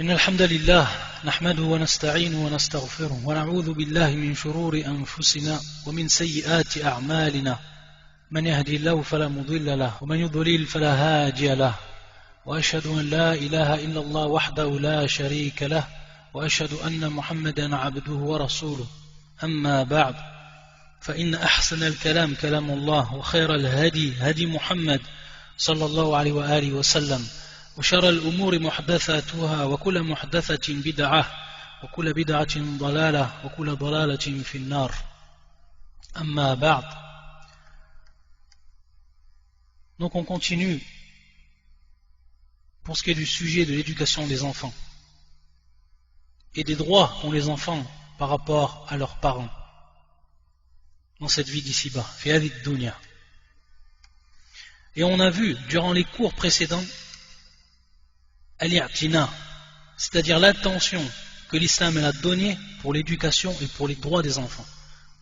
إن الحمد لله نحمده ونستعينه ونستغفره ونعوذ بالله من شرور أنفسنا ومن سيئات أعمالنا من يهدي الله فلا مضل له ومن يضلل فلا هادي له وأشهد أن لا إله إلا الله وحده لا شريك له وأشهد أن محمدا عبده ورسوله أما بعد فإن أحسن الكلام كلام الله وخير الهدي هدي محمد صلى الله عليه وآله وسلم وشر الأمور محدثاتها وكل محدثة بدعة وكل بدعة ضلالة وكل ضلالة في النار أما بعد. Donc on continue pour ce qui est du sujet de l'éducation des enfants et des droits qu'ont les enfants par rapport à leurs parents dans cette vie d'ici-bas, fi hadhihi dunya. Et on a vu durant les cours précédents al-i'tina, c'est-à-dire l'attention que l'islam a donnée pour l'éducation et pour les droits des enfants.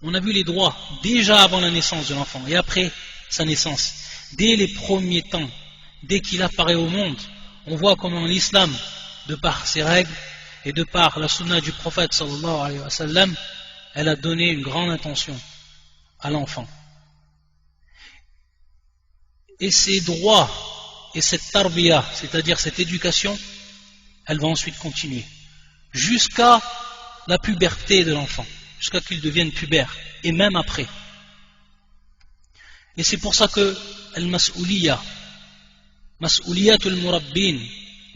On a vu les droits déjà avant la naissance de l'enfant et après sa naissance. Dès les premiers temps, dès qu'il apparaît au monde, on voit comment l'islam, de par ses règles et de par la sunna du prophète sallallahu alayhi wa sallam, elle a donné une grande attention à l'enfant. Et ces droits et cette tarbiya, c'est-à-dire cette éducation, elle va ensuite continuer jusqu'à la puberté de l'enfant, jusqu'à qu'il devienne pubère, et même après. Et c'est pour ça que al-mas'ouliya, mas'ouliyatu al-murabbin,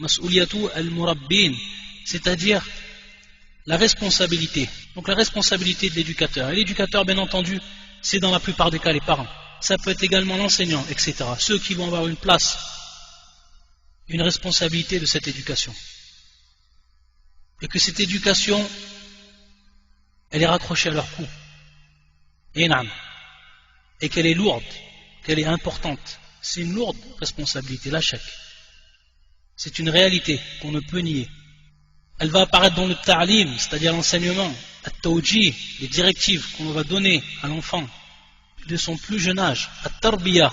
mas'ouliyatu al-murabbin, c'est-à-dire la responsabilité. Donc la responsabilité de l'éducateur. Et l'éducateur, bien entendu, c'est dans la plupart des cas les parents. Ça peut être également l'enseignant, etc. Ceux qui vont avoir une place, une responsabilité de cette éducation. Et que cette éducation, elle est raccrochée à leur cou. Et qu'elle est lourde, qu'elle est importante. C'est une lourde responsabilité, la chèque. C'est une réalité qu'on ne peut nier. Elle va apparaître dans le ta'lim, c'est-à-dire l'enseignement, at-tawjih, les directives qu'on va donner à l'enfant de son plus jeune âge, at-tarbiya,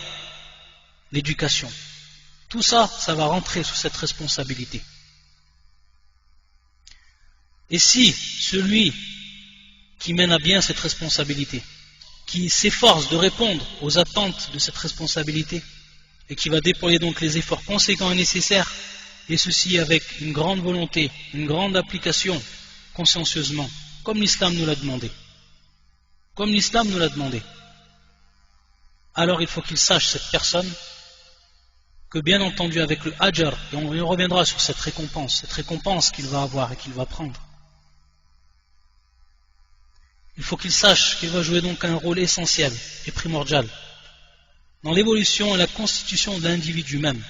l'éducation. Tout ça, ça va rentrer sous cette responsabilité. Et si celui qui mène à bien cette responsabilité, qui s'efforce de répondre aux attentes de cette responsabilité, et qui va déployer donc les efforts conséquents et nécessaires, et ceci avec une grande volonté, une grande application, consciencieusement, comme l'islam nous l'a demandé. Comme l'islam nous l'a demandé. Alors il faut qu'il sache, cette personne, que bien entendu avec le hajar, et on reviendra sur cette récompense qu'il va avoir et qu'il va prendre, il faut qu'il sache qu'il va jouer donc un rôle essentiel et primordial dans l'évolution et la constitution de l'individu même,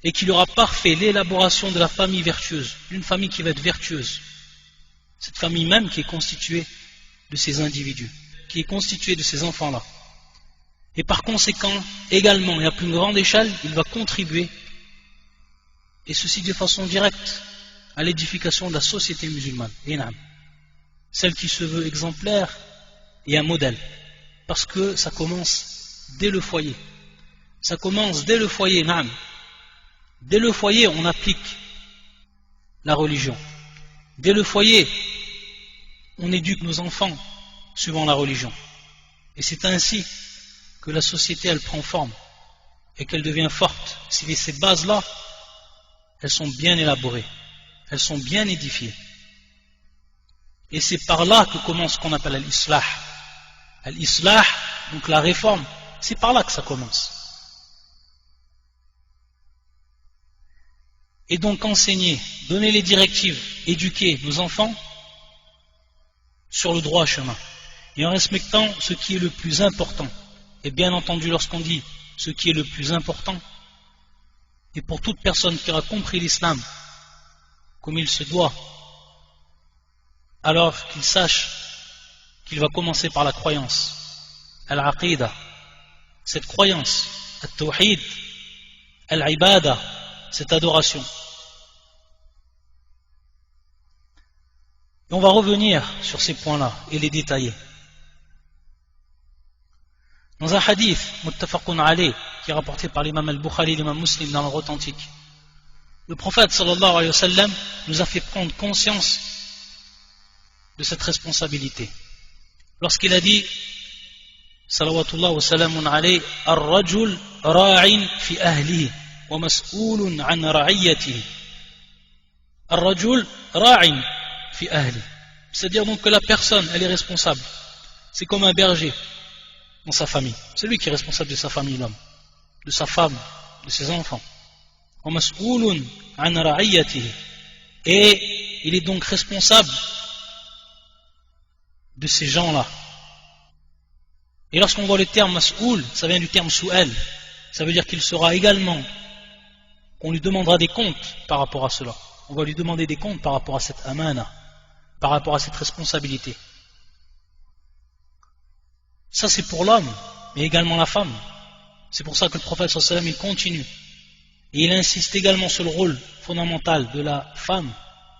et qu'il aura parfait l'élaboration de la famille vertueuse, d'une famille qui va être vertueuse, cette famille même qui est constituée de ces individus, qui est constituée de ces enfants-là. Et par conséquent, également, et à plus grande échelle, il va contribuer, et ceci de façon directe, à l'édification de la société musulmane, celle qui se veut exemplaire et un modèle, parce que ça commence dès le foyer. Ça commence dès le foyer, Dès le foyer, on applique la religion. Dès le foyer, on éduque nos enfants suivant la religion. Et c'est ainsi que la société, elle prend forme et qu'elle devient forte. Si ces bases-là, elles sont bien élaborées, elles sont bien édifiées. Et c'est par là que commence ce qu'on appelle al-islah. Al-islah, donc la réforme, c'est par là que ça commence. Et donc enseigner, donner les directives, éduquer nos enfants sur le droit chemin. Et en respectant ce qui est le plus important. Et bien entendu, lorsqu'on dit ce qui est le plus important, et pour toute personne qui aura compris l'islam comme il se doit, alors qu'il sache qu'il va commencer par la croyance, al-aqida, cette croyance, al-tawhid, al-ibada, cette adoration. Et on va revenir sur ces points-là et les détailler. Dans un hadith, muttafaqun alayh, qui est rapporté par l'imam al-Bukhari et l'imam Muslim dans leur authentique, Le prophète sallallahu alayhi wa sallam nous a fait prendre conscience de cette responsabilité. Lorsqu'il a dit salawatullah wa salamun alayhi ar-rajul ra'in fi ahlihi wa mas'ulun an ra'iyatihi. Ar-rajul ra'in fi ahlihi. C'est-à-dire donc que la personne, elle est responsable. C'est comme un berger dans sa famille. C'est lui qui est responsable de sa famille, l'homme, de sa femme, de ses enfants. Et il est donc responsable de ces gens-là. Et lorsqu'on voit le terme mas'oul, ça vient du terme su'al. Ça veut dire qu'il sera également, on lui demandera des comptes par rapport à cela. On va lui demander des comptes par rapport à cette amana, par rapport à cette responsabilité. Ça c'est pour l'homme, mais également la femme. C'est pour ça que le prophète sallallahu alayhi wa sallam, il continue. Et il insiste également sur le rôle fondamental de la femme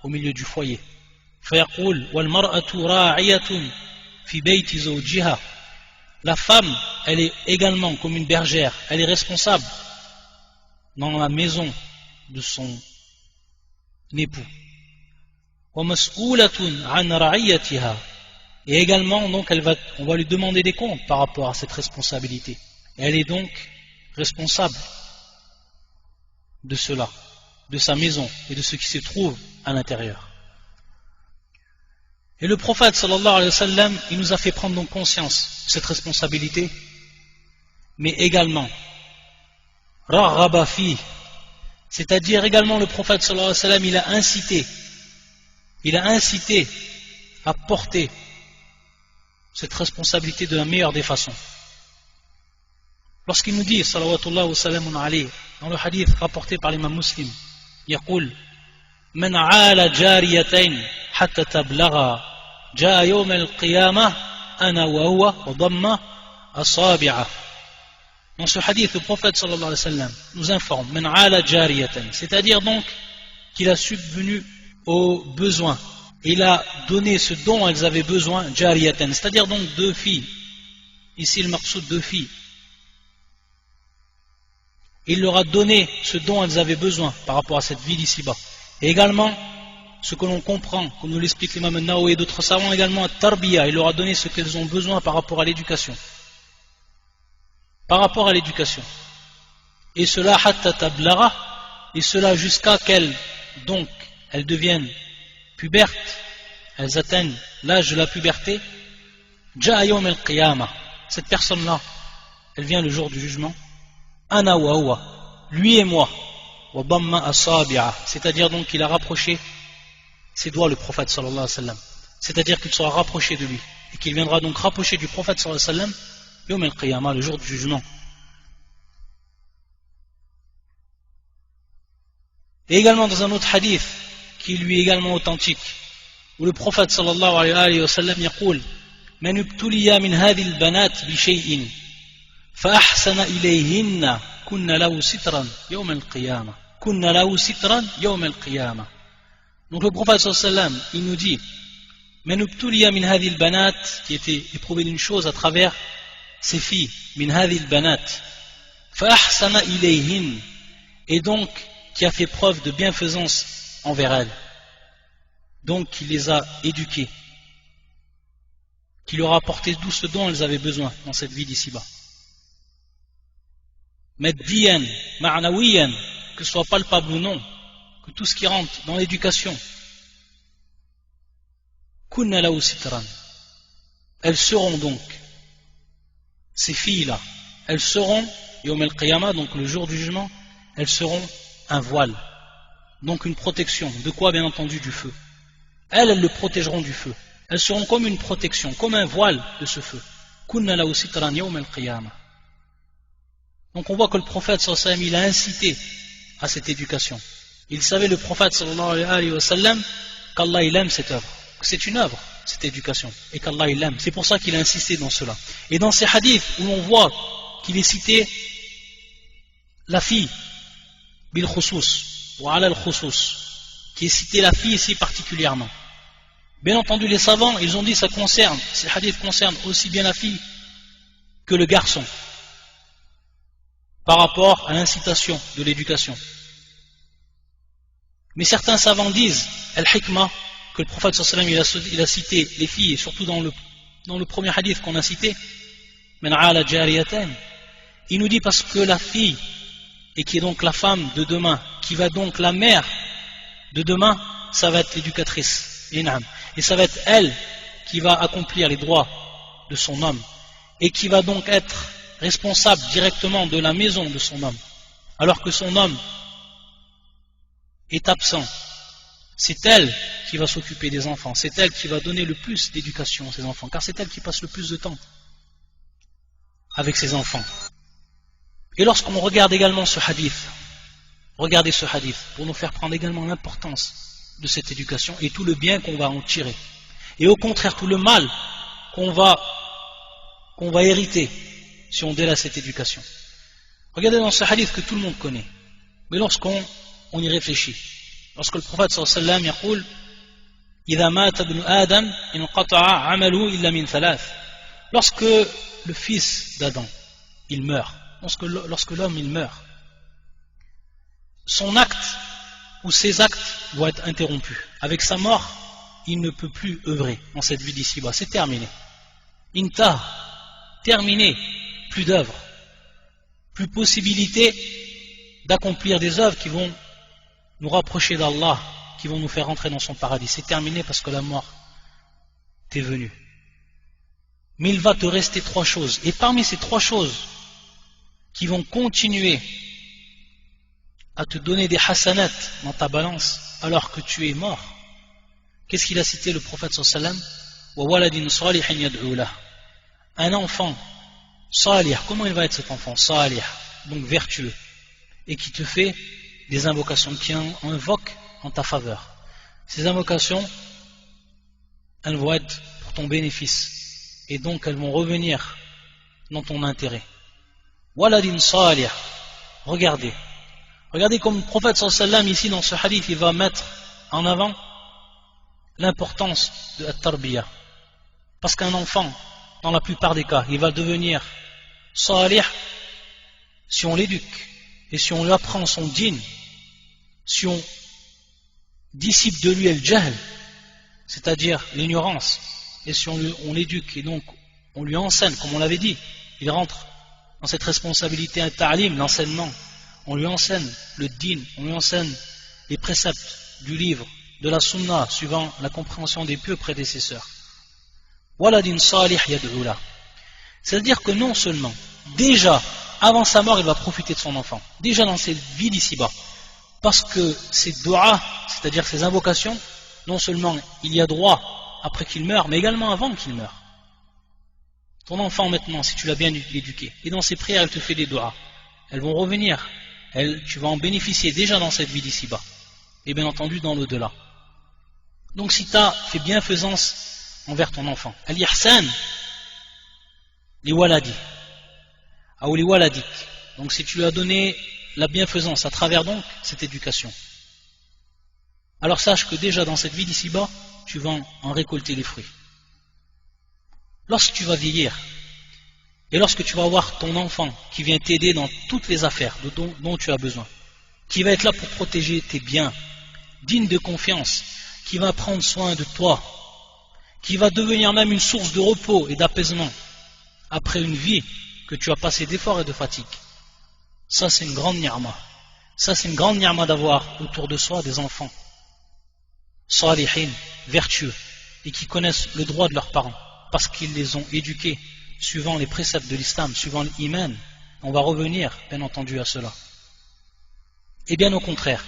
au milieu du foyer. فَيَقُولُ وَالْمَرْأَةُ رَاعِيَةٌ فِي بَيْتِ زَوْجِهَا. La femme, elle est également comme une bergère, elle est responsable dans la maison de son époux. وَمَسْئُولَةٌ عَنْ رَعِيَّتِهَا. Et également, donc, on va lui demander des comptes par rapport à cette responsabilité. Et elle est donc responsable de cela, de sa maison et de ce qui se trouve à l'intérieur. Et le prophète sallallahu alayhi wa sallam, il nous a fait prendre donc conscience de cette responsabilité, mais également raghaba fi, c'est-à-dire également le prophète sallallahu alayhi wa sallam, il a incité à porter cette responsabilité de la meilleure des façons. Lorsqu'il nous dit salawatullah wa salamun alayhi dans le hadith rapporté par l'imam Muslim, يقول من عال جاريتين حتى تبلغا جاء يوم القيامة أنا وهو وضم أصابعه. Dans ce hadith, le prophète sallallahu alayhi wa sallam nous informe من عال جاريتين, c'est-à-dire donc qu'il a subvenu aux besoins. Il a donné ce dont elles avaient besoin, jariyatan, c'est-à-dire donc deux filles. Ici le maqsoud, deux filles. Il leur a donné ce dont elles avaient besoin par rapport à cette vie d'ici-bas. Et également, ce que l'on comprend, comme nous l'explique l'imam al-Nawawi et d'autres savants, également à Tarbiya, il leur a donné ce qu'elles ont besoin par rapport à l'éducation. Par rapport à l'éducation. Et cela, hatta tablara, et cela jusqu'à qu'elles, donc, elles deviennent pubertes, elles atteignent l'âge de la puberté. Ja'a yawm al-qiyamah, cette personne-là, elle vient le jour du jugement. Ana wa huwa, lui et moi, wa damma asabi'a, c'est-à-dire donc qu'il a rapproché ses doigts, le prophète sallallahu alayhi wa sallam, c'est-à-dire qu'il sera rapproché de lui et qu'il viendra donc rapprocher du prophète sallallahu alayhi wa sallam yawm al-qiyamah, le jour du jugement. Et également dans un autre hadith qui lui est également authentique, où le prophète sallallahu alayhi wa sallam يقول من ابتلي من هذه البنات بشيء فأحسن إليهن كن له سترا يوم القيامة كن له سترا يوم القيامة. Donc le prophète sallallahu alayhi wa sallam, il nous dit من ابتلي من هذه البنات, qui était éprouvé d'une chose à travers ses filles, من هذه البنات فأحسن إليهن, et donc qui a fait preuve de bienfaisance envers elles, donc qui les a éduquées, qui leur a apporté tout ce dont elles avaient besoin dans cette vie d'ici-bas. Maddiyan, ma'nawiyan, que ce soit palpable ou non, que tout ce qui rentre dans l'éducation, kunna lahu sitran, elles seront donc, ces filles-là, elles seront, yawm al-qiyamah, donc le jour du jugement, elles seront un voile, donc une protection. De quoi, bien entendu? Du feu. Elles le protégeront du feu. Elles seront comme une protection, comme un voile de ce feu. Kunna lahu sitran yawm al-qiyamah. Donc on voit que le prophète sallallahu alayhi wa sallam, il a incité à cette éducation. Il savait, le prophète sallallahu alayhi wa sallam, qu'Allah il aime cette œuvre, que c'est une œuvre, cette éducation, et qu'Allah il l'aime. C'est pour ça qu'il a insisté dans cela. Et dans ces hadiths où l'on voit qu'il est cité la fille, bil khusous, ou ala al khusous, qui est cité la fille ici particulièrement. Bien entendu, les savants, ils ont dit ça concerne, ces hadiths concernent aussi bien la fille que le garçon, par rapport à l'incitation de l'éducation. Mais certains savants disent, al-hikmah, que le prophète sallallahu alayhi wa sallam il a cité les filles, et surtout dans le premier hadith qu'on a cité, man ala jariyatan, il nous dit parce que la fille, et qui est donc la femme de demain, qui va donc la mère de demain, ça va être l'éducatrice, et ça va être elle qui va accomplir les droits de son homme, et qui va donc être responsable directement de la maison de son homme, alors que son homme est absent. C'est elle qui va s'occuper des enfants, c'est elle qui va donner le plus d'éducation à ses enfants, car c'est elle qui passe le plus de temps avec ses enfants. Et lorsqu'on regarde également ce hadith, regardez ce hadith pour nous faire prendre également l'importance de cette éducation et tout le bien qu'on va en tirer, et au contraire tout le mal qu'on va hériter si on délaisse cette éducation. Regardez dans ce hadith que tout le monde connaît, mais lorsqu'on y réfléchit, lorsque le prophète sallallahu alayhi wa sallam dit إذا مات ابن آدم انقطع عمله إلا من ثلاث, lorsque le fils d'Adam il meurt, lorsque l'homme il meurt, son acte ou ses actes vont être interrompus. Avec sa mort, il ne peut plus œuvrer dans cette vie d'ici-bas, c'est terminé. Inta, terminé, plus d'œuvre, plus possibilité d'accomplir des œuvres qui vont nous rapprocher d'Allah, qui vont nous faire rentrer dans son paradis. C'est terminé parce que la mort t'est venue. Mais il va te rester trois choses. Et parmi ces trois choses qui vont continuer à te donner des hasanat dans ta balance alors que tu es mort, qu'est-ce qu'il a cité le prophète sallallahu alayhi wa sallam? Un enfant salih. Comment il va être cet enfant? Salih, donc vertueux, et qui te fait des invocations, qui invoquent en ta faveur. Ces invocations, elles vont être pour ton bénéfice, et donc elles vont revenir dans ton intérêt. Waladin salih, regardez comme le prophète sallallahu alayhi wa sallam ici dans ce hadith il va mettre en avant l'importance de la tarbiyah, parce qu'un enfant dans la plupart des cas il va devenir salih si on l'éduque et si on lui apprend son din, si on dissipe de lui le jahl, c'est-à-dire l'ignorance, et si on l'éduque et donc on lui enseigne, comme on l'avait dit, il rentre dans cette responsabilité un ta'lim, l'enseignement, on lui enseigne le din, on lui enseigne les préceptes du livre, de la sunna, suivant la compréhension des pieux prédécesseurs. Waladin salih yad'ula, c'est-à-dire que non seulement déjà avant sa mort il va profiter de son enfant, déjà dans cette vie d'ici-bas, parce que ces doigts, c'est-à-dire ces invocations, non seulement il y a droit après qu'il meure, mais également avant qu'il meure. Ton enfant maintenant, si tu l'as bien éduqué, et dans ses prières il te fait des doigts, elles vont revenir, tu vas en bénéficier déjà dans cette vie d'ici-bas, et bien entendu dans l'au-delà. Donc si tu as fait bienfaisance envers ton enfant, al-ihsan li waladi, ou li waladik, donc si tu lui as donné la bienfaisance à travers donc cette éducation, alors sache que déjà dans cette vie d'ici-bas, tu vas en récolter les fruits. Lorsque tu vas vieillir, et lorsque tu vas avoir ton enfant qui vient t'aider dans toutes les affaires dont tu as besoin, qui va être là pour protéger tes biens, digne de confiance, qui va prendre soin de toi, qui va devenir même une source de repos et d'apaisement après une vie que tu as passée d'efforts et de fatigue, ça c'est une grande ni'ma. Ça c'est une grande ni'ma d'avoir autour de soi des enfants salihin, vertueux, et qui connaissent le droit de leurs parents, parce qu'ils les ont éduqués suivant les préceptes de l'islam, suivant l'iman. On va revenir bien entendu à cela. Et bien au contraire,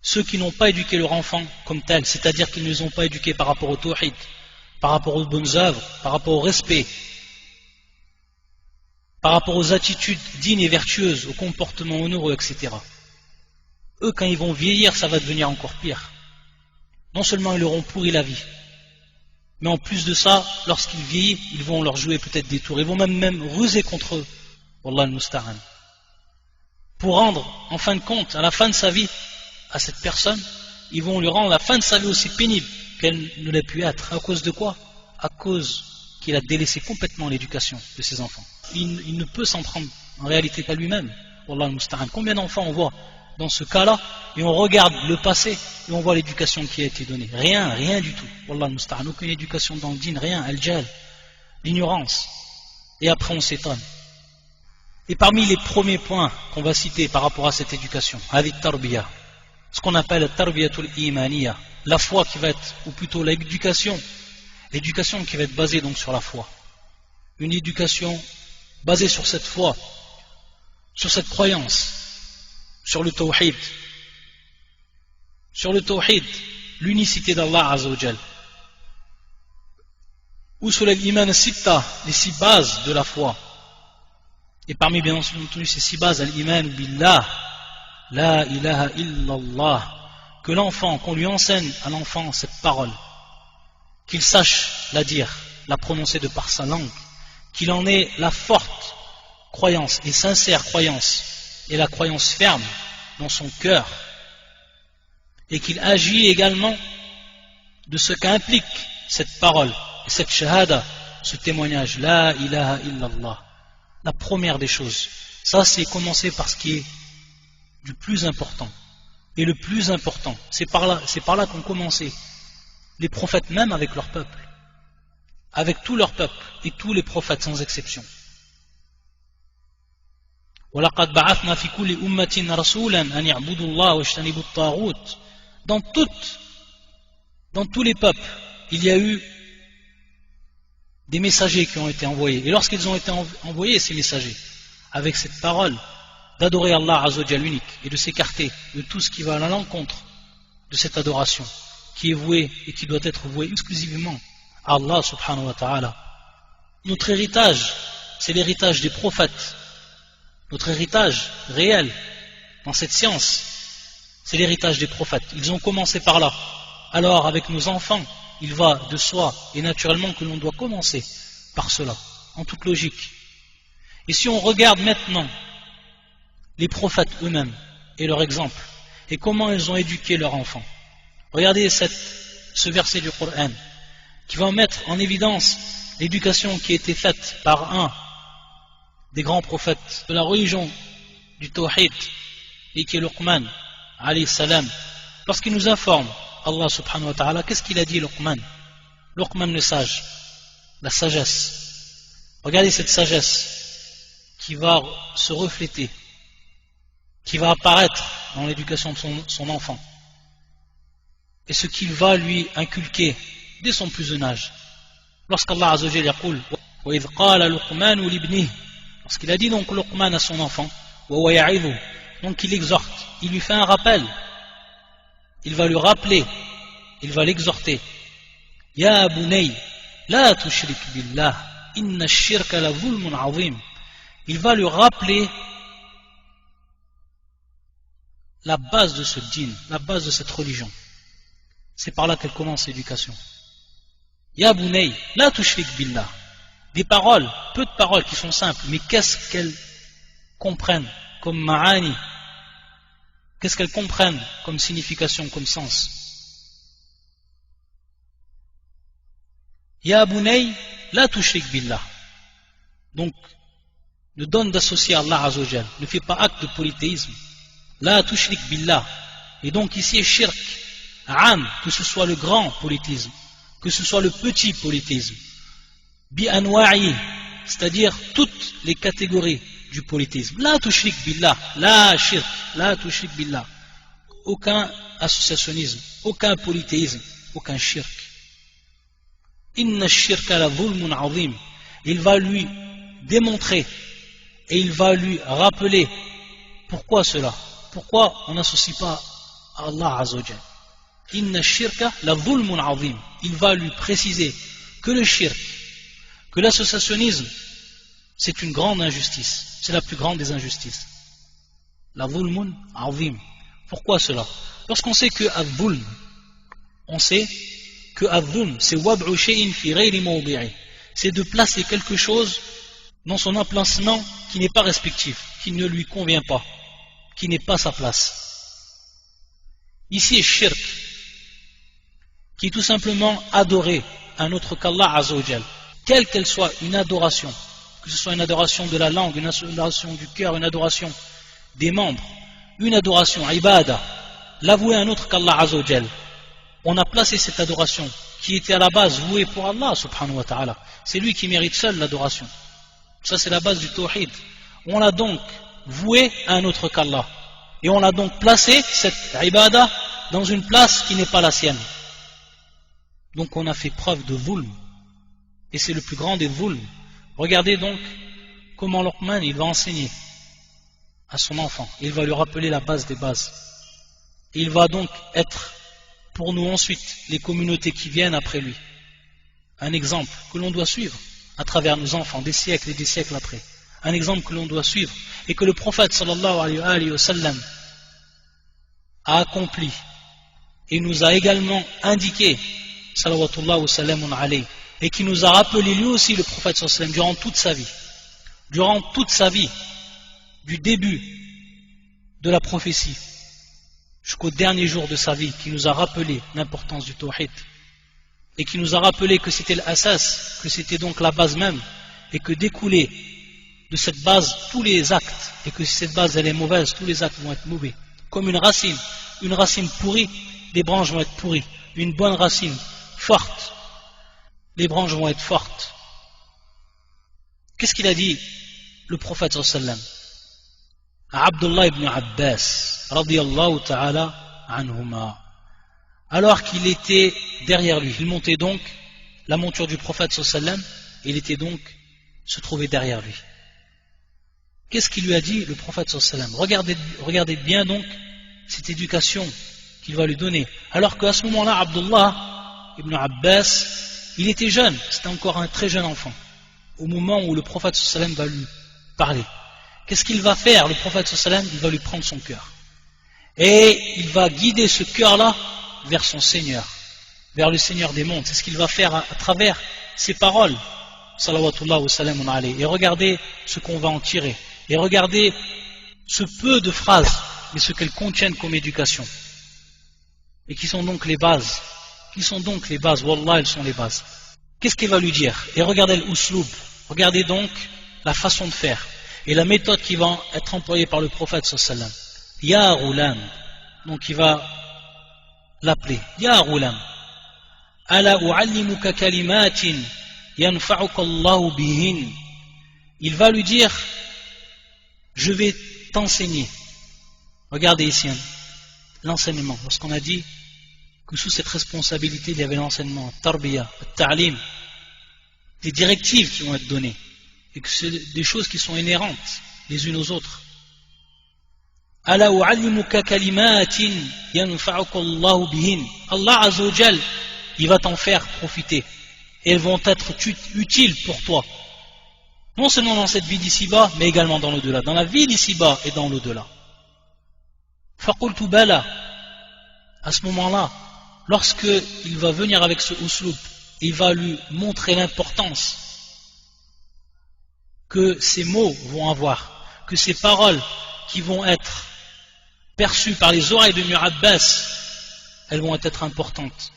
ceux qui n'ont pas éduqué leur enfant comme tel, c'est-à-dire qu'ils ne les ont pas éduqués par rapport au tawhid, par rapport aux bonnes œuvres, par rapport au respect, par rapport aux attitudes dignes et vertueuses, au comportement honoreux, etc. Eux, quand ils vont vieillir, ça va devenir encore pire. Non seulement ils leur ont pourri la vie, mais en plus de ça, lorsqu'ils vieillissent, ils vont leur jouer peut-être des tours, ils vont même ruser contre eux, Wallah al-Musta'an, pour rendre, en fin de compte, à la fin de sa vie, à cette personne, ils vont lui rendre la fin de sa vie aussi pénible qu'elle ne l'a pu être. À cause de quoi? À cause qu'il a délaissé complètement l'éducation de ses enfants. Il ne peut s'en prendre en réalité qu'à lui-même. Wallah al-musta'an. Combien d'enfants on voit dans ce cas-là, et on regarde le passé, et on voit l'éducation qui a été donnée. Rien du tout. Wallah al-musta'an. Aucune éducation dans le din, rien. Al-jahl, l'ignorance. Et après on s'étonne. Et parmi les premiers points qu'on va citer par rapport à cette éducation, hadith tarbiya, ce qu'on appelle la tarbiyatul imaniya, la foi qui va être, ou plutôt l'éducation qui va être basée donc sur la foi. Une éducation basée sur cette foi, sur cette croyance, sur le tawhid, l'unicité d'Allah Azza wa Jal, ou sur l'iman sitta, les 6 bases de la foi. Et parmi bien entendu ces 6 bases, al-iman billah, la ilaha illallah, que l'enfant, qu'on lui enseigne à l'enfant cette parole, qu'il sache la dire, la prononcer de par sa langue, qu'il en ait la forte croyance et sincère croyance et la croyance ferme dans son cœur, et qu'il agit également de ce qu'implique cette parole et cette shahada, ce témoignage, la ilaha illallah. La première des choses, ça c'est commencer par ce qui est du plus important. Et le plus important, c'est par là qu'ont commencé les prophètes, même avec leur peuple, avec tout leur peuple et tous les prophètes sans exception. وَلَقَدْ بَعَثْنَا فِي كُلِّ أُمَّةٍ رَسُولًا أَنْ يَعْبُدُوا اللَّهَ وَاجْتَنِبُوا الطَّاغُوتَ. Dans tous les peuples, il y a eu des messagers qui ont été envoyés. Et lorsqu'ils ont été envoyés, ces messagers, avec cette parole d'adorer Allah Azza wa Jal unique et de s'écarter de tout ce qui va à l'encontre de cette adoration qui est vouée et qui doit être vouée exclusivement à Allah subhanahu wa ta'ala. Notre héritage, c'est l'héritage des prophètes. Notre héritage réel dans cette science, c'est l'héritage des prophètes. Ils ont commencé par là. Alors avec nos enfants, il va de soi et naturellement que l'on doit commencer par cela, en toute logique. Et si on regarde maintenant les prophètes eux-mêmes et leur exemple, et comment ils ont éduqué leurs enfants, regardez ce verset du Coran qui va mettre en évidence l'éducation qui a été faite par un des grands prophètes de la religion du Tawhid, et qui est Luqman alayhi salam, lorsqu'il nous informe Allah subhanahu wa ta'ala, qu'est-ce qu'il a dit Luqman le sage, la sagesse. Regardez cette sagesse qui va se refléter, qui va apparaître dans l'éducation de son enfant, et ce qu'il va lui inculquer dès son plus jeune âge. Lorsqu'Allah Azza wa Jalla yaqul wa idh qala Luqman libnihi, lorsqu'il a dit donc Luqman à son enfant, wa huwa ya'idhu, donc il l'exhorte, il lui fait un rappel, il va lui rappeler, il va l'exhorter. Ya bunay, la tushrik billah, inna ash-shirka la zulmun azim. Il va lui rappeler la base de ce dîn, la base de cette religion. C'est par là qu'elle commence l'éducation. Ya bunay, la tushrik billah. Des paroles, peu de paroles qui sont simples, mais qu'est-ce qu'elles comprennent comme ma'ani? Qu'est-ce qu'elles comprennent comme signification, comme sens? Ya bunay, la tushrik billah. Donc, ne donne d'associer à Allah Azza wa Jal, ne fais pas acte de polythéisme. La tushrik billah. Et donc ici, shirk, am, que ce soit le grand polythéisme, que ce soit le petit polythéisme, bi anwa'i, c'est-à-dire toutes les catégories du polythéisme. La tushrik billah, la shirk, la tushrik billah. Aucun associationnisme, aucun polythéisme, aucun shirk. Inna shirka la zulmun azim. Il va lui démontrer et il va lui rappeler pourquoi cela, pourquoi on n'associe pas à Allah Azza wa Jal. Inna shirka la zulmun azim. Il va lui préciser que le shirk, que l'associationnisme, c'est une grande injustice, c'est la plus grande des injustices. La zulmun azim. Pourquoi cela? Lorsqu'on sait que az-zulm, on sait que az-zulm, c'est wab'u shay'in fi ghayri mawdi'i, c'est de placer quelque chose dans son emplacement qui n'est pas respectif, qui ne lui convient pas, qui n'est pas sa place. Ici, shirk, qui est tout simplement adorer un autre qu'Allah Azza wa Jal, quelle qu'elle soit une adoration, que ce soit une adoration de la langue, une adoration du cœur, une adoration des membres, une adoration, ibada, l'avouer à un autre qu'Allah Azza wa Jal, on a placé cette adoration qui était à la base vouée pour Allah subhanahu wa ta'ala. C'est lui qui mérite seul l'adoration. Ça c'est la base du tawhid. On l'a donc voué à un autre qu'Allah. Et on a donc placé cette ibada dans une place qui n'est pas la sienne. Donc on a fait preuve de zulm. Et c'est le plus grand des zulm. Regardez donc comment Luqman il va enseigner à son enfant. Il va lui rappeler la base des bases. Et il va donc être pour nous ensuite, les communautés qui viennent après lui, un exemple que l'on doit suivre à travers nos enfants, des siècles et des siècles après. Un exemple que l'on doit suivre et que le prophète sallallahu alayhi wa sallam a accompli et nous a également indiqué salawatullah wa salamun alayhi, et qui nous a rappelé lui aussi le prophète sallallahu alayhi wa sallam durant toute sa vie, du début de la prophétie jusqu'au dernier jour de sa vie, qui nous a rappelé l'importance du tawhid et qui nous a rappelé que c'était l'assas, que c'était donc la base même, et que découlait de cette base tous les actes, et que si cette base elle est mauvaise, tous les actes vont être mauvais. Comme une racine pourrie, les branches vont être pourries. Une bonne racine forte, les branches vont être fortes. Qu'est-ce qu'il a dit le prophète sallallahu alayhi wa sallam à Abdullah ibn Abbas radiyallahu ta'ala anhuma, alors qu'il était derrière lui? Il montait donc la monture du prophète sallallahu alayhi wa sallam, et il était donc se trouvait derrière lui. Qu'est-ce qu'il lui a dit le prophète sallallahu alayhi wa sallam? Regardez bien donc cette éducation qu'il va lui donner, alors qu'à ce moment-là Abdullah ibn Abbas il était jeune, c'était encore un très jeune enfant au moment où le prophète sallallahu alayhi wa sallam va lui parler. Qu'est-ce qu'il va faire le prophète sallallahu alayhi wa sallam? Il va lui prendre son cœur et il va guider ce cœur-là vers son Seigneur, vers le Seigneur des mondes. C'est ce qu'il va faire à travers ses paroles salawatullah wa salamun alayhi. Et regardez ce qu'on va en tirer, et regardez ce peu de phrases mais ce qu'elles contiennent comme éducation, et qui sont donc les bases, wallah elles sont les bases. Qu'est-ce qu'il va lui dire? Et regardez l'usloub, regardez donc la façon de faire et la méthode qui va être employée par le prophète sallallahu alayhi wa sallam. Ya Ghulam, donc il va l'appeler Ya Ghulam, ala u'allimuka kalimatin yanfa'uka Allahu bihin. Il va lui dire, je vais t'enseigner. Regardez ici l'enseignement, parce qu'on a dit que sous cette responsabilité il y avait l'enseignement, tarbiya, ta'lim, des directives qui vont être données, et que c'est des choses qui sont inhérentes les unes aux autres. Ala u'allimuka kalimatin yanfa'uka Allahu bihin. Allah Azza wa Jal, il va t'en faire profiter, et elles vont être utiles pour toi, non seulement dans cette vie d'ici-bas, mais également dans l'au-delà, dans la vie d'ici-bas et dans l'au-delà. Faqultu bala. À ce moment-là, lorsque il va venir avec ce usloub, il va lui montrer l'importance que ces mots vont avoir, que ces paroles qui vont être perçues par les oreilles de Ibn Abbas, elles vont être importantes,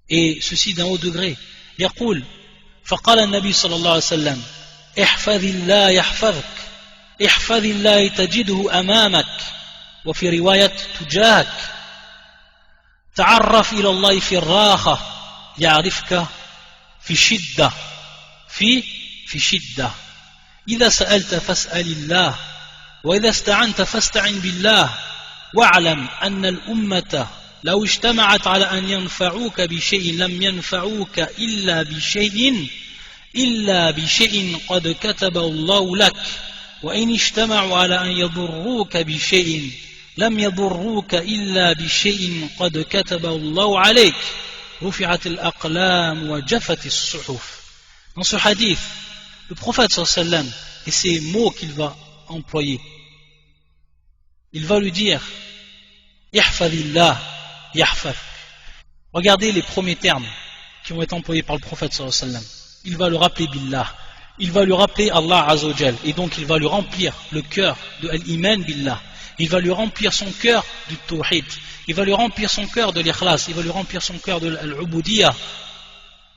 et ceci d'un haut degré. يقول فقال النبي صلى الله عليه وسلم احفظ الله يحفظك احفظ الله تجده أمامك وفي رواية تجاهك تعرف إلى الله في الراحة يعرفك في شدة في شدة إذا سألت فاسأل الله وإذا استعنت فاستعن بالله واعلم أن الأمة لو اجتمعت على أن ينفعوك بشيء لم ينفعوك إلا بشيء قد كتبه الله لك وإن اجتمعوا على أن يضروك بشيء لم يضروك إلا بشيء قد كتبه الله عليك رفعت الأقلام وجفت الصحف. Dans ce hadith, le prophète sallallahu alayhi wa sallam, et ces mots qu'il va employer, il va lui dire ihfadillah yahfad. Regardez les premiers termes qui vont être employés par le prophète sallallahu alayhi wa sallam. Il va lui rappeler billah, il va lui rappeler Allah Azza wa Jal, et donc il va lui remplir le cœur de l'iman billah, il va lui remplir son cœur du tawhid, il va lui remplir son cœur de l'ikhlas, il va lui remplir son cœur de l'ubudiyya,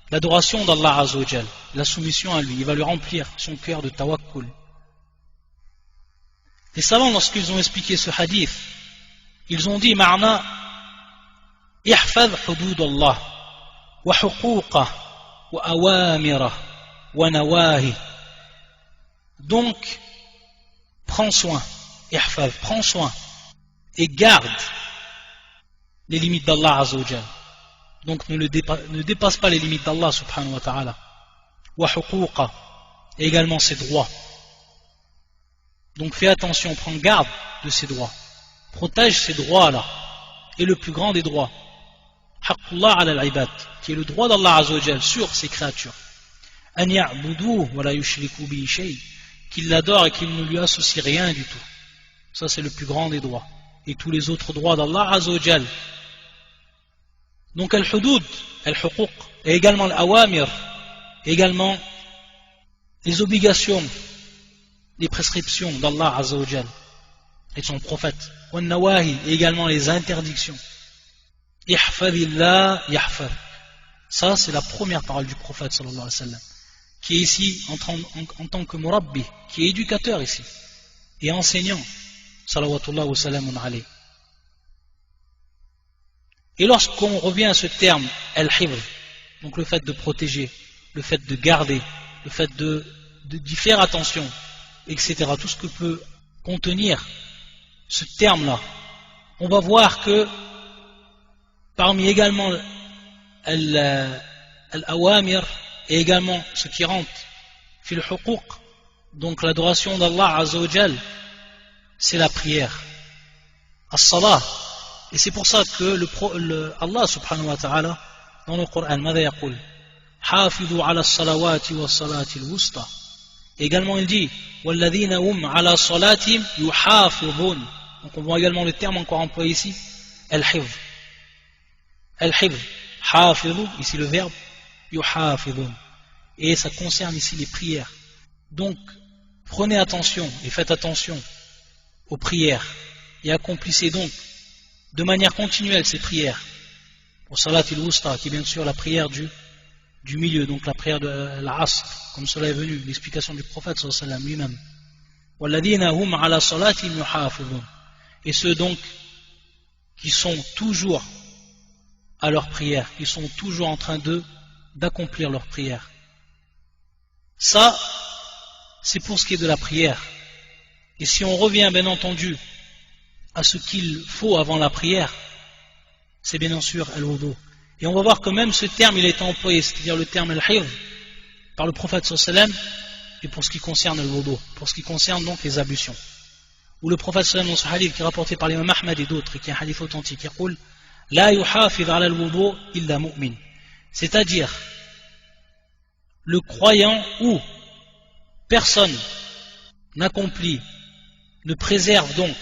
l'adoration d'Allah Azza wa Jal, la soumission à lui, il va lui remplir son cœur de tawakkul. Les savants, lorsqu'ils ont expliqué ce hadith, ils ont dit ma'na ihfadh hudud Allah wa huquqah wa awamirah wa nawahi. Donc prends soin, ihfadh, prends soin et garde les limites d'Allah Azza wa Jal. Donc ne dépasse pas les limites d'Allah subhanahu wa ta'ala. Wa huquqah, et également ses droits. Donc fais attention, prends garde de ces droits. Protège ces droits-là. Et le plus grand des droits, Haqqullah ala al-ibad, qui est le droit d'Allah Azza wa Jal sur ses créatures. An ya'buduhu wa la yushriku bihi shay, qu'il l'adore et qu'il ne lui associe rien du tout. Ça c'est le plus grand des droits. Et tous les autres droits d'Allah Azza wa Jal. Donc al-hudud, al-huquq, et également l'awamir, également les obligations, les prescriptions d'Allah Azza wa Jal et de son prophète, wa nawahi, et également les interdictions. Ihfadillah yahfad. Ça c'est la première parole du prophète sallallahu alayhi wa sallam, qui est ici en tant que murabbi, qui est éducateur ici et enseignant, salawatullah wa salamun alayhi. Et lorsqu'on revient à ce terme al-hifz, donc le fait de protéger, le fait de garder, le fait d'y faire attention, etc., tout ce que peut contenir ce terme-là, on va voir que parmi également al-awamir et également ce qui rentre fil huquq, donc l'adoration d'Allah Azza wa Jal, c'est la prière, as-salah. Et c'est pour ça que Allah subhanahu wa ta'ala dans le Coran, ماذا يقول حافظوا على الصلوات والصلاة الوسطى. Également il dit والذين هم على صلاتهم يحافظون. Donc on voit également le terme encore employé ici, al-hifz. Al-hifz, حافظوا, ici le verbe يحافظون. Et ça concerne ici les prières. Donc prenez attention et faites attention aux prières et accomplissez donc de manière continuelle ces prières. Au salat il-wusta, qui est bien sûr la prière du milieu, donc la prière de l'asr, comme cela est venu, l'explication du prophète sallallahu alayhi wa sallam lui-même. Walladhina hum ala salatihim yuhafidhun. Et ceux donc qui sont toujours à leur prière, qui sont toujours en train d'accomplir leur prière. Ça, c'est pour ce qui est de la prière. Et si on revient bien entendu à ce qu'il faut avant la prière, c'est bien sûr al-wudu. Et on va voir que même ce terme il a été employé, c'est-à-dire le terme al-hifz, par le prophète sallallahu alayhi wa sallam, et pour ce qui concerne al-wudu, pour ce qui concerne donc les ablutions. Où le prophète sallallahu alayhi wa sallam, dans ce hadith qui est rapporté par l'imam Ahmad et d'autres, et qui est un hadith authentique, il dit la yuhafidh ala al-wudu illa mu'min, c'est-à-dire le croyant où personne n'accomplit, ne préserve donc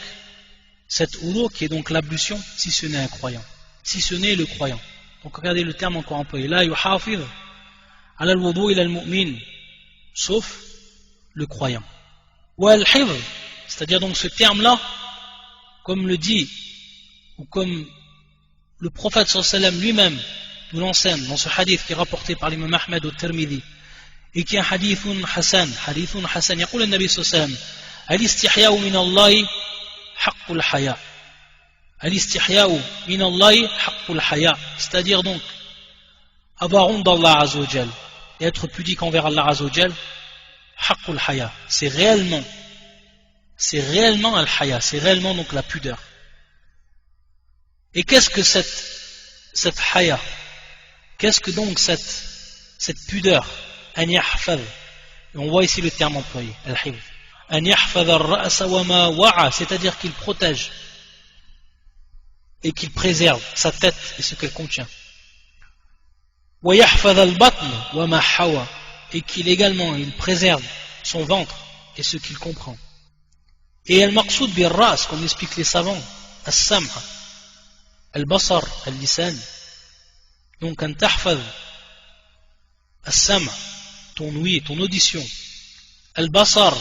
cette wudu qui est donc l'ablution, si ce n'est un croyant, si ce n'est le croyant. Donc regardez le terme encore employé, la yuhafidh ala al-wudu illa al-mu'min, sauf le croyant. Wa al-hifz, c'est-à-dire donc ce terme-là, comme le dit, ou comme le prophète sallallahu alayhi wa sallam lui-même nous l'enseigne dans ce hadith qui est rapporté par l'imam Ahmad au Tirmidhi, et qui est un hadithun hasan, يقول النبي صلى الله عليه وسلم الاستحياء من الله حق الحياء. Al-istihyaou min Allahi haqqul haya, c'est-à-dire donc avoir honte d'Allah Azza wa Jal et être pudique envers Allah Azza wa Jal, haqqul haya, c'est réellement al-haya, c'est réellement donc la pudeur. Et qu'est-ce que cette haya, qu'est-ce que donc cette pudeur, an yahfadh, et on voit ici le terme employé, al-hifz, an yahfadh ar-ra'sa wa ma wa'a, c'est-à-dire qu'il protège et qu'il préserve sa tête et ce qu'elle contient. Et qu'il également il préserve son ventre et ce qu'il comprend. Et al-maqsoud bir-ras, comme expliquent les savants, as-sam', al-basar, al-lisan. Donc an tahfaz as-sam', ton ouïe, ton audition, al-basar,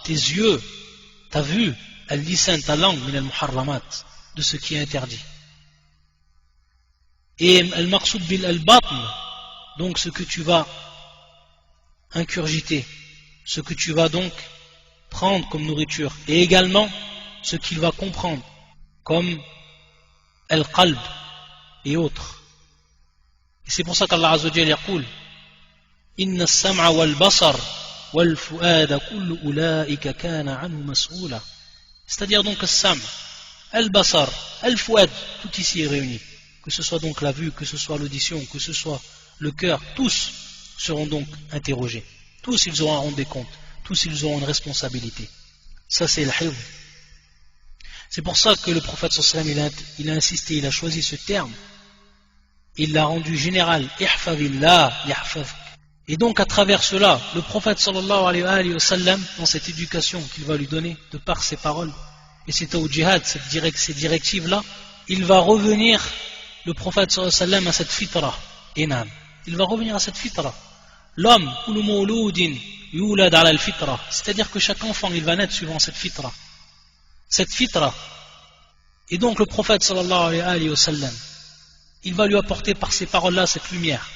tes yeux, ta vue, al-lisan, ta langue, min al-muharramat, de ce qui est interdit. Et al-maqsoud bil al-batn, donc ce que tu vas incurgiter, ce que tu vas donc prendre comme nourriture, et également ce qu'il va comprendre, comme al-qalb et autres. Et c'est pour ça qu'Allah Azza wa Jalla yaqul Inna as-sam'a wal-basar wal-fu'ada kullu ulaika kana anhu mas'oula. C'est-à-dire donc as-sam', al-basar, al-fu'ad, tout ici est réuni. Que ce soit donc la vue, que ce soit l'audition, que ce soit le cœur, tous seront donc interrogés. Tous ils auront à rendre des comptes. Tous ils auront une responsabilité. Ça c'est l'hifz. C'est pour ça que le prophète sallallahu alayhi wa sallam il a insisté, il a choisi ce terme. Il l'a rendu général. Ihfazillah yahfazuk. Et donc à travers cela, le prophète sallallahu alayhi wa sallam, dans cette éducation qu'il va lui donner, de par ses paroles, et c'est au djihad, ces directives-là, il va revenir, le prophète sallallahu alayhi wa sallam, à cette fitra. Inam. Il va revenir à cette fitra. L'homme, c'est-à-dire que chaque enfant, il va naître suivant cette fitra. Cette fitra. Et donc le prophète sallallahu alayhi wa sallam, il va lui apporter par ces paroles-là cette lumière.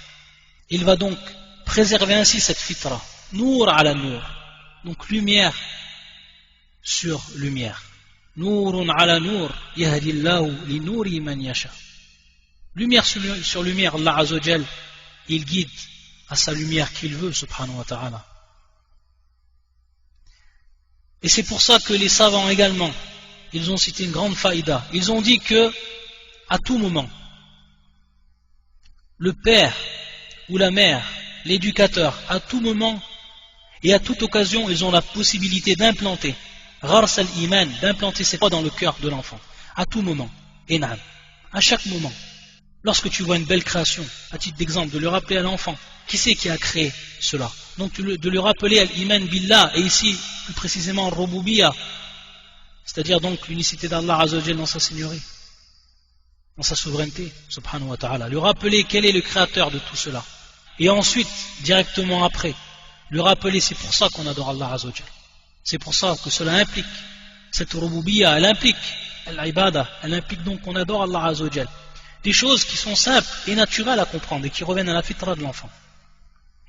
Il va donc préserver ainsi cette fitra. Nour ala nour. Donc lumière sur lumière. Nourun ala nour. Yahdillahu li nouri man yasha. Lumière sur lumière, Allah Azza wa Jal, il guide à sa lumière qu'il veut, subhanahu wa ta'ala. Et c'est pour ça que les savants également, ils ont cité une grande faïda. Ils ont dit que, à tout moment, le père ou la mère, l'éducateur, à tout moment et à toute occasion, ils ont la possibilité d'implanter Ghars al-Iman, d'implanter cette foi dans le cœur de l'enfant. À tout moment. Enam. À chaque moment. Lorsque tu vois une belle création, à titre d'exemple, de le rappeler à l'enfant, qui c'est qui a créé cela? Donc de lui rappeler al-Iman billah, et ici, plus précisément al-Rububiyya, c'est-à-dire donc l'unicité d'Allah Azza wa Jalla dans sa seigneurie, dans sa souveraineté, subhanahu wa ta'ala. Lui rappeler quel est le créateur de tout cela. Et ensuite, directement après, lui rappeler, c'est pour ça qu'on adore Allah Azza wa Jalla. C'est pour ça que cela implique, cette Rububiyya, elle implique l'ibada, elle implique donc qu'on adore Allah Azza wa Jalla. Des choses qui sont simples et naturelles à comprendre et qui reviennent à la fitra de l'enfant.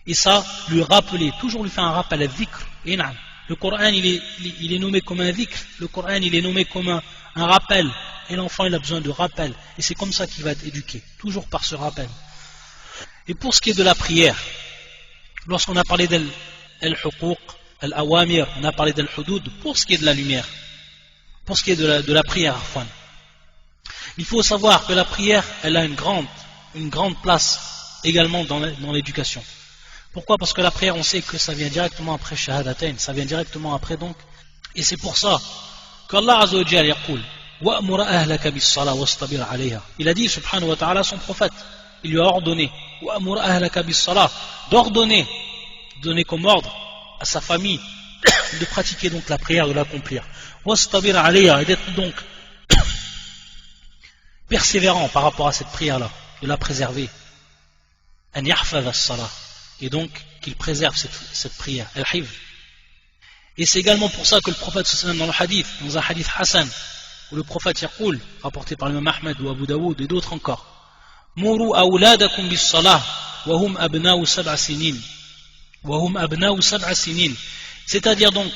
Et ça, lui rappeler, toujours lui faire un rappel à dhikr. Et non. Le Coran il est nommé comme un dhikr, le Coran il est nommé comme un rappel, et l'enfant il a besoin de rappel, et c'est comme ça qu'il va être éduqué, toujours par ce rappel. Et pour ce qui est de la prière, lorsqu'on a parlé d'al-huquq, al-awamir, on a parlé d'al-hudud, pour ce qui est de la lumière, pour ce qui est de la prière, il faut savoir que la prière, elle a une grande place également dans l'éducation. Pourquoi? Parce que la prière, on sait que ça vient directement après Shahadatain, ça vient directement après donc. Et c'est pour ça qu'Allah Azza wa Jalla yaqul wa'mur ahlaka bis-salah wastabir 'alayha. Il a dit subhanahu wa ta'ala son prophète, il lui a ordonné wa'mur ahlaka bis-salah, d'ordonner, donner comme ordre à sa famille de pratiquer donc la prière, de l'accomplir. Wastabir 'alayha, et d'être donc persévérant par rapport à cette prière-là, de la préserver. An yahfaz as-salah. Et donc qu'il préserve cette prière, al-hifz. Et c'est également pour ça que le prophète dans le hadith, dans un hadith Hassan, où le prophète yaqul, rapporté par l'imam Ahmed ou Abu Daoud et d'autres encore, Muru awladakum bis salah wa hum abna'u sab'a sinin. Wa hum abna'u sab'a sinin. C'est-à-dire donc,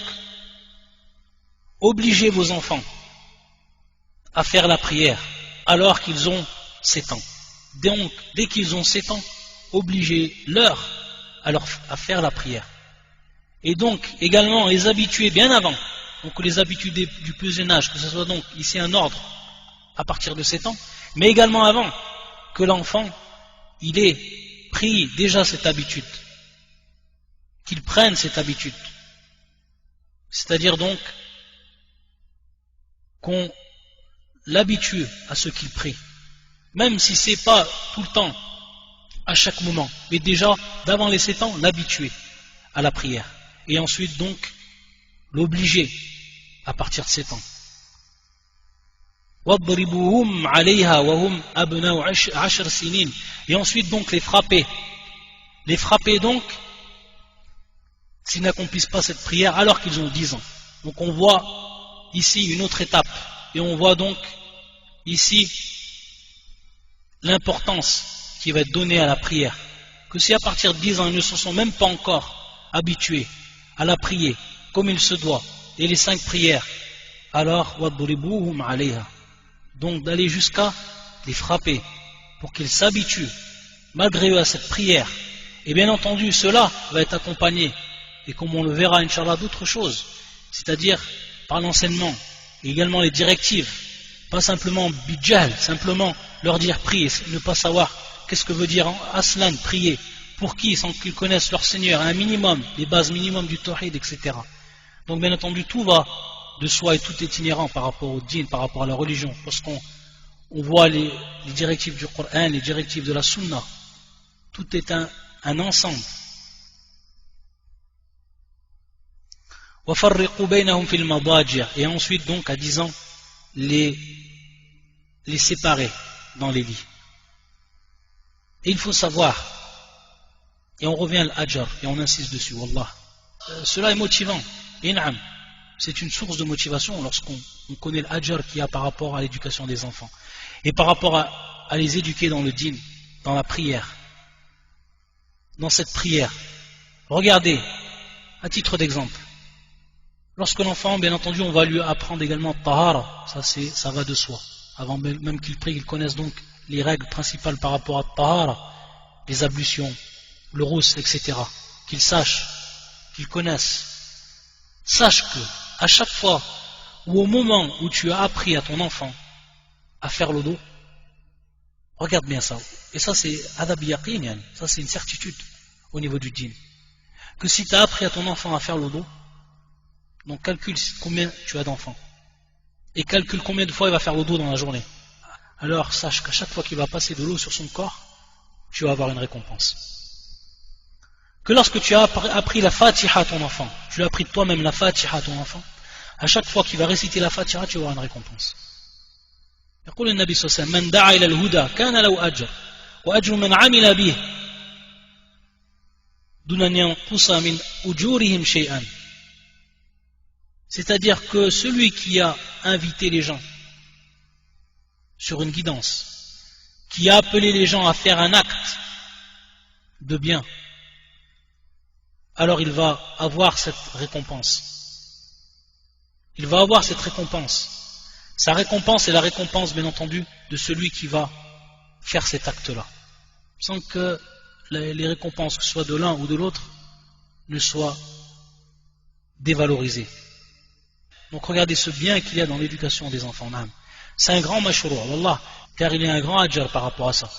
obligez vos enfants à faire la prière alors qu'ils ont 7 ans. Donc, dès qu'ils ont 7 ans, obligez-leur à faire la prière. Et donc, également, les habituer bien avant, donc les habitudes du plus jeune âge, que ce soit donc ici un ordre à partir de 7 ans, mais également avant que l'enfant, il ait pris déjà cette habitude, qu'il prenne cette habitude. C'est-à-dire donc, qu'on l'habitue à ce qu'il prie, même si c'est pas tout le temps, à chaque moment, mais déjà d'avant les 7 ans, l'habituer à la prière, et ensuite donc l'obliger à partir de 7 ans. Et ensuite donc les frapper donc s'ils n'accomplissent pas cette prière alors qu'ils ont 10 ans. Donc on voit ici une autre étape, et on voit donc ici l'importance qui va être donnée à la prière, que si à partir de 10 ans ils ne se sont même pas encore habitués à la prier comme il se doit, et les 5 prières, alors wadribuhum alayha, donc d'aller jusqu'à les frapper pour qu'ils s'habituent malgré eux à cette prière. Et bien entendu cela va être accompagné, et comme on le verra Inch'Allah, d'autres choses, c'est-à-dire par l'enseignement et également les directives, pas simplement bidjal, simplement leur dire prier, ne pas savoir qu'est-ce que veut dire aslan, prier, pour qui, sans qu'ils connaissent leur Seigneur, un minimum, les bases minimum du tawhid, etc. Donc bien entendu tout va de soi et tout est inhérent par rapport au dîn, par rapport à la religion, lorsqu'on voit les directives du Coran, les directives de la Sunna, tout est un ensemble. Et ensuite donc à 10 ans les séparer dans les lits. Et il faut savoir, et on revient à l'ajr et on insiste dessus, wallah, cela est motivant, in'am, c'est une source de motivation lorsqu'on connaît l'ajr qu'il y a par rapport à l'éducation des enfants et par rapport à les éduquer dans le dîn, dans la prière, dans cette prière. Regardez, à titre d'exemple, lorsque l'enfant, bien entendu, on va lui apprendre également tahara, ça va de soi. Avant même qu'il prie, qu'il connaisse donc les règles principales par rapport à tahara, les ablutions, le rousse, etc. Qu'il sache, qu'il connaisse. Sache que, à chaque fois ou au moment où tu as appris à ton enfant à faire le dos, regarde bien ça. Et ça c'est adab yaqin, ça c'est une certitude au niveau du dîn. Que si tu as appris à ton enfant à faire le dos, donc calcule combien tu as d'enfants et calcule combien de fois il va faire le dos dans la journée. Alors sache qu'à chaque fois qu'il va passer de l'eau sur son corps, tu vas avoir une récompense. Que lorsque tu as appris la Fatiha à ton enfant, tu as appris toi-même la Fatiha à ton enfant, à chaque fois qu'il va réciter la Fatiha, tu vas avoir une récompense. يقول النبي صلى الله عليه وسلم من دعا إلى الهدى كان له أجر وأجر من عمل به دون أن ينقص من أجورهم شيئا. C'est-à-dire que celui qui a invité les gens sur une guidance, qui a appelé les gens à faire un acte de bien, alors il va avoir cette récompense. Il va avoir cette récompense. Sa récompense est la récompense, bien entendu, de celui qui va faire cet acte-là. Sans que les récompenses, que ce soit de l'un ou de l'autre, ne soient dévalorisées. Donc regardez ce bien qu'il y a dans l'éducation des enfants. C'est un grand mashrour, wallah, car il y a un grand ajr par rapport à ça.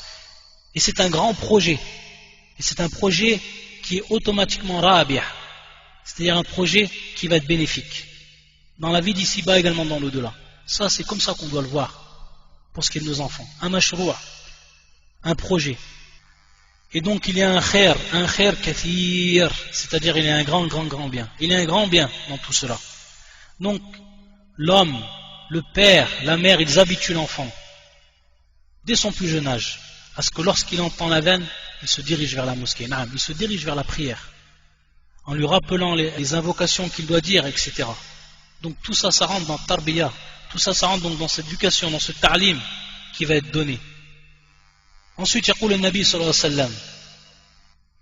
Et c'est un grand projet. Et c'est un projet qui est automatiquement rabiah, c'est-à-dire un projet qui va être bénéfique. Dans la vie d'ici-bas, également dans l'au-delà. Ça, c'est comme ça qu'on doit le voir, pour ce qui est de nos enfants. Un mashroua, un projet. Et donc il y a un khair kathir, c'est-à-dire il y a un grand bien. Il y a un grand bien dans tout cela. Donc, l'homme, le père, la mère, ils habituent l'enfant, dès son plus jeune âge, à ce que lorsqu'il entend l'adhan, il se dirige vers la mosquée, il se dirige vers la prière, en lui rappelant les invocations qu'il doit dire, etc. Donc tout ça, ça rentre dans tarbiyah, tout ça, ça rentre donc dans cette éducation, dans ce ta'lim qui va être donné. Ensuite, يقول النبي صلى الله عليه وسلم,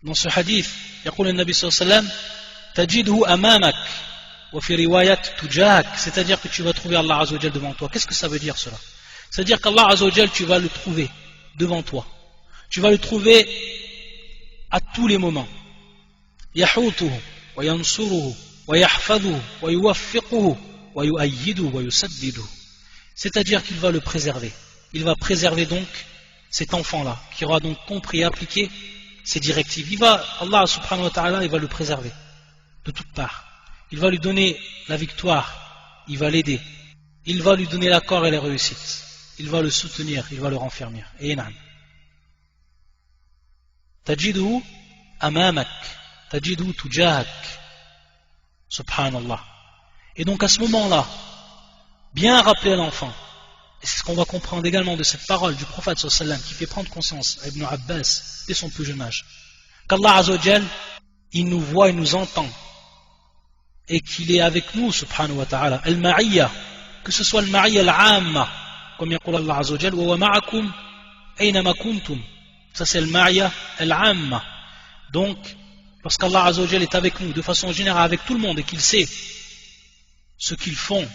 dans ce hadith, يقول النبي صلى الله عليه وسلم, تجده أمامك وفي رواية تجاهك, c'est-à-dire que tu vas trouver Allah Azza wa Jal devant toi. Qu'est-ce que ça veut dire cela? C'est-à-dire qu'Allah Azza wa Jal, tu vas le trouver devant toi. Tu vas le trouver à tous les moments. يحوطه وينصره ويحفظه ويوفقه ويؤيده ويسدده. C'est-à-dire qu'il va le préserver. Il va préserver donc cet enfant-là, qui aura donc compris et appliqué ses directives. Allah subhanahu wa ta'ala, il va le préserver de toutes parts. Il va lui donner la victoire, il va l'aider, il va lui donner l'accord et la réussite, il va le soutenir, il va le renfermer. Et na'am. Tajiduhu amamak, tajiduhu tujahak. Subhanallah. Et donc à ce moment-là, bien rappeler à l'enfant, et c'est ce qu'on va comprendre également de cette parole du prophète sallallahu alayhi wa sallam qui fait prendre conscience à Ibn Abbas dès son plus jeune âge, qu'Allah Azza wa Jal, il nous voit et nous entend, et qu'il est avec nous, subhanahu wa ta'ala, al-ma'iyya, que ce soit al-ma'iyya al-'amma, comme yaqul Allah Azza wa Jal, wa ma'akum aynama kuntum. Ça c'est al-ma'iyya al-'amma. Donc, lorsqu'Allah Azza wa Jal est avec nous, de façon générale avec tout le monde, et qu'il sait ce qu'ils font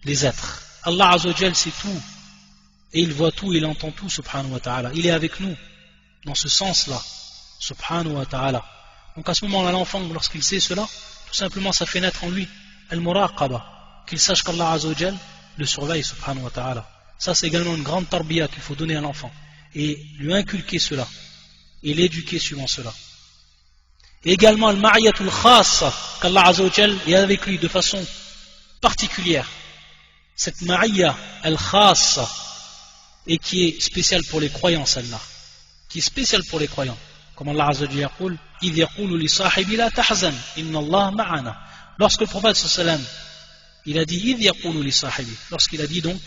les êtres. Allah Azza wa Jal sait tout, et il voit tout, il entend tout, subhanahu wa ta'ala. Il est avec nous, dans ce sens-là, subhanahu wa ta'ala. Donc à ce moment-là, l'enfant, lorsqu'il sait cela, tout simplement ça fait naître en lui al-muraqaba, qu'il sache qu'Allah Azza wa Jal le surveille, subhanahu wa ta'ala. Ça c'est également une grande tarbiya qu'il faut donner à l'enfant, et lui inculquer cela, et l'éduquer suivant cela. Et également al-ma'iyatul khassa, qu'Allah Azza wa Jal est avec lui de façon particulière. Cette ma'iyya al-khassa, et qui est spéciale pour les croyants, celle-là, qui est spéciale pour les croyants. Comme Allah Azza wa Jalla yaqul, idh yaqulu li sahibi la tahzan, inna Allah ma'ana. Lorsque le prophète sallam, il a dit idh yaqulu li sahibi, lorsqu'il a dit donc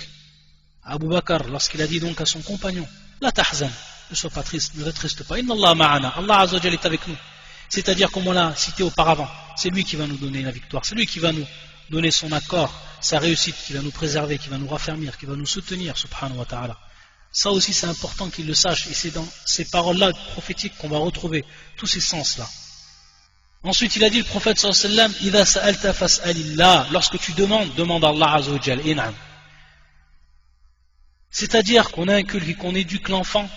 à Abu Bakr, lorsqu'il a dit donc à son compagnon, la tahzan, ne sois pas triste, ne t'attriste pas, inna Allah ma'ana, Allah Azza wa Jalla est avec nous. C'est-à-dire, comme on l'a cité auparavant, c'est lui qui va nous donner la victoire, c'est lui qui va nous donner son accord, sa réussite, qui va nous préserver, qui va nous raffermir, qui va nous soutenir, subhanahu wa ta'ala. Ça aussi c'est important qu'il le sache, et c'est dans ces paroles-là prophétiques qu'on va retrouver tous ces sens-là. Ensuite il a dit le prophète sallallahu alayhi wa sallam, idha sa'alta fas'alillah, lorsque tu demandes, demande à Allah azza wa jal, in'am. C'est-à-dire qu'on inculque et qu'on éduque l'enfant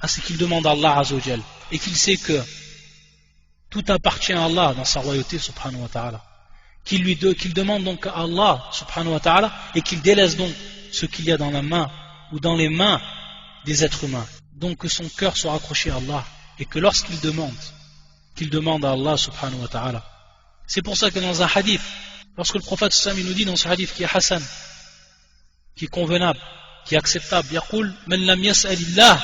à ce qu'il demande à Allah azza wa jal, et qu'il sait que tout appartient à Allah dans sa royauté, subhanahu wa ta'ala. Qu'il demande donc à Allah, subhanahu wa ta'ala, et qu'il délaisse donc ce qu'il y a dans la main ou dans les mains des êtres humains. Donc que son cœur soit accroché à Allah, et que lorsqu'il demande, qu'il demande à Allah, subhanahu wa ta'ala. C'est pour ça que dans un hadith, lorsque le prophète sallallahu alayhi wa sallam nous dit dans ce hadith qui est Hassan, qui est convenable, qui est acceptable, yaqul man lam yas'alillah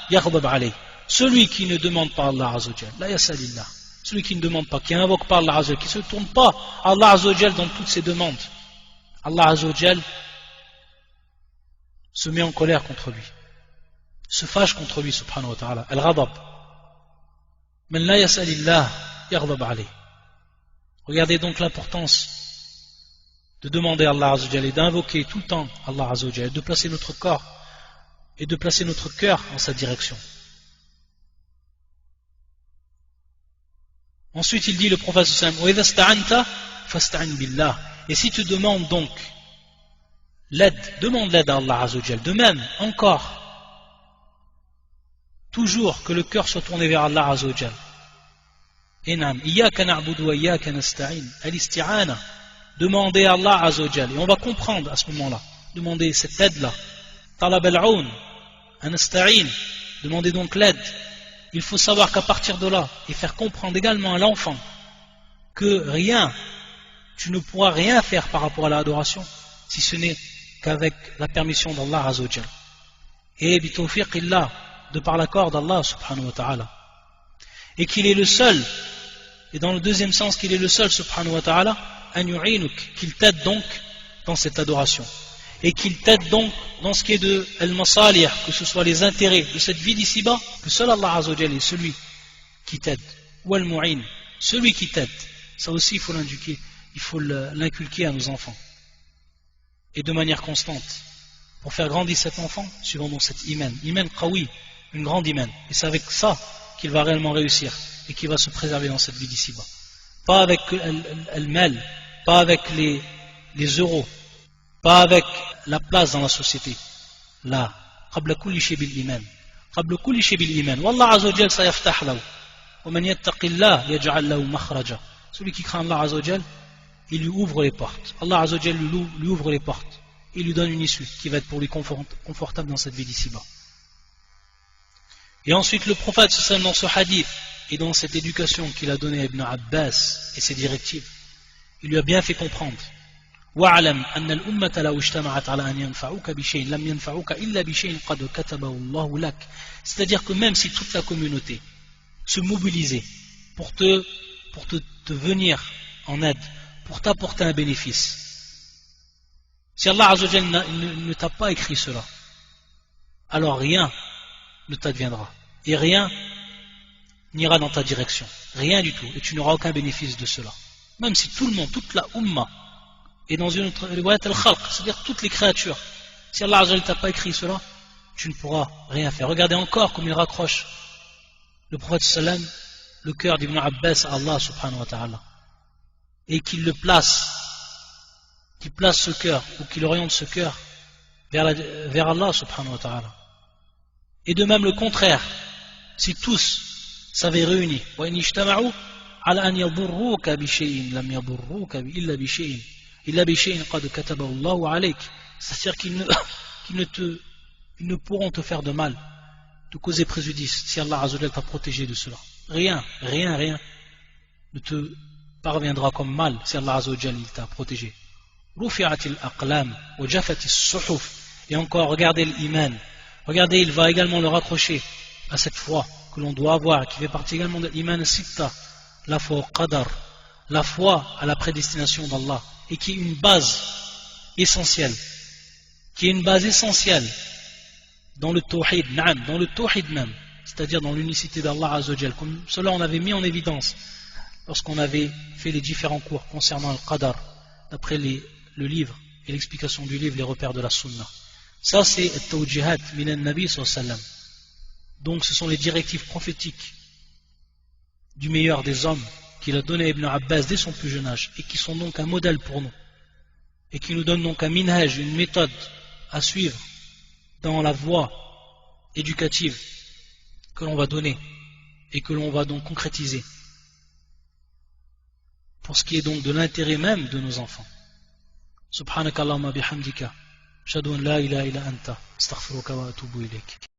yaghdab alayh. Celui qui ne demande pas à Allah azza wa jalla, la yas'alillah. Celui qui ne demande pas, qui n'invoque pas Allah Azza wa Jal, qui ne se tourne pas à Allah Azza wa Jal dans toutes ses demandes, Allah Azza wa Jal se met en colère contre lui, se fâche contre lui, subhanahu wa ta'ala. Al-ghadab. Man la yas'alillah yaghdab alayh. Regardez donc l'importance de demander à Allah Azza wa Jal et d'invoquer tout le temps Allah Azza wa Jal, de placer notre corps et de placer notre cœur en sa direction. Ensuite il dit le prophète sallallahu alayhi wa sallam, et si tu demandes donc l'aide, demande l'aide à Allah Azza wa Jal. De même, encore, toujours que le cœur soit tourné vers Allah Azza wa Jal. Inam, iyyaka na'budu wa iyyaka nasta'in, al-isti'ana, demander à Allah Azza wa Jal. Et on va comprendre à ce moment-là, demander cette aide-là. Talab al-aun, an-nasta'in, demander donc l'aide. Il faut savoir qu'à partir de là, et faire comprendre également à l'enfant que rien, tu ne pourras rien faire par rapport à l'adoration, si ce n'est qu'avec la permission d'Allah Azza wa Jal. Et bitawfiqillah, de par l'accord d'Allah subhanahu wa ta'ala. Et qu'il est le seul, et dans le deuxième sens qu'il est le seul subhanahu wa ta'ala, an yu'inuk, qu'il t'aide donc dans cette adoration. Et qu'il t'aide donc dans ce qui est de al-masalih, que ce soit les intérêts de cette vie d'ici-bas, que seul Allah Azza wa Jal est celui qui t'aide, ou al-mu'in, celui qui t'aide. Ça aussi il faut l'indiquer, il faut l'inculquer à nos enfants, et de manière constante, pour faire grandir cet enfant, suivant donc cet iman qawi, une grande iman, et c'est avec ça qu'il va réellement réussir, et qu'il va se préserver dans cette vie d'ici-bas. Pas avec al-mal, pas avec les euros, pas avec la place dans la société. Là, qabla kulli shay bil iman. Qabla kulli shay bil iman. Wallah Azza wa Jal sayaftah lahu. Wa man yattaqillah yaj'al lahu makhraja. Celui qui craint Allah Azza wa Jal, il lui ouvre les portes. Allah Azza wa Jal lui ouvre les portes. Il lui donne une issue qui va être pour lui confortable dans cette vie d'ici-bas. Et ensuite le prophète dans ce hadith et dans cette éducation qu'il a donnée à Ibn Abbas et ses directives, il lui a bien fait comprendre. وَاعْلَمْ أَنَّ الْأُمَّةَ لَوْ اجْتَمَعَتْ عَلَى أَنْ يَنْفَعُوكَ بِشَيْءٍ لَمْ يَنْفَعُوكَ إِلَّا بِشَيْءٍ قَدْ كَتَبَهُ اللَّهُ لَكَ. C'est-à-dire que même si toute la communauté se mobilisait pour te venir en aide, pour t'apporter un bénéfice, si Allah Azza wa Jal ne t'a pas écrit cela, alors rien ne t'adviendra et rien n'ira dans ta direction, rien du tout, et tu n'auras aucun bénéfice de cela. Même si tout le monde, toute la Ummah, et dans une autre riwayat al-khalq, c'est-à-dire toutes les créatures, si Allah Azza wa Jal t'a pas écrit cela, tu ne pourras rien faire. Regardez encore comme il raccroche le prophète sallam le cœur d'Ibn Abbas à Allah subhanahu wa ta'ala, et qu'il le place qui place ce cœur ou qui oriente ce cœur vers Allah subhanahu wa ta'ala. Et de même le contraire, si tous s'avaient réunis, وَإِنِ اجْتَمَعُوا عَلَى أَنْ يَضُرُّوكَ بِشَيْءٍ لَمْ يَضُرُّوكَ إِلَّا بِشَيْءٍ قَدْ كَتَبَهُ اللَّهُ عَلَيْكَ. C'est-à-dire qu'ils ne pourront te faire de mal, te causer préjudice, si Allah Azza wa Jalla t'a protégé de cela. Rien ne te parviendra comme mal si Allah Azza wa Jalla t'a protégé. رُفِعَتِ الْأَقْلَامِ وَجَفَتِ الصُّحُفِ. Et encore, regardez l'iman. Regardez, il va également le raccrocher à cette foi que l'on doit avoir, qui fait partie également de l'iman sitta, la foi au qadar, la foi à la prédestination d'Allah, et qui est une base essentielle, dans le tawhid, dans le tawhid même, c'est-à-dire dans l'unicité d'Allah Azza wa Jal. Comme cela on avait mis en évidence lorsqu'on avait fait les différents cours concernant le qadar, d'après le livre et l'explication du livre, les repères de la sunna. Ça c'est at-tawjihat min an-nabi sallallahu alayhi wa sallam. Donc ce sont les directives prophétiques du meilleur des hommes qu'il a donné à Ibn Abbas dès son plus jeune âge, et qui sont donc un modèle pour nous, et qui nous donnent donc un minhaj, une méthode à suivre dans la voie éducative que l'on va donner et que l'on va donc concrétiser pour ce qui est donc de l'intérêt même de nos enfants. Subhanakallahumma bihamdika ashhadu an la ilaha illa anta astaghfiruka wa atubu ilayk.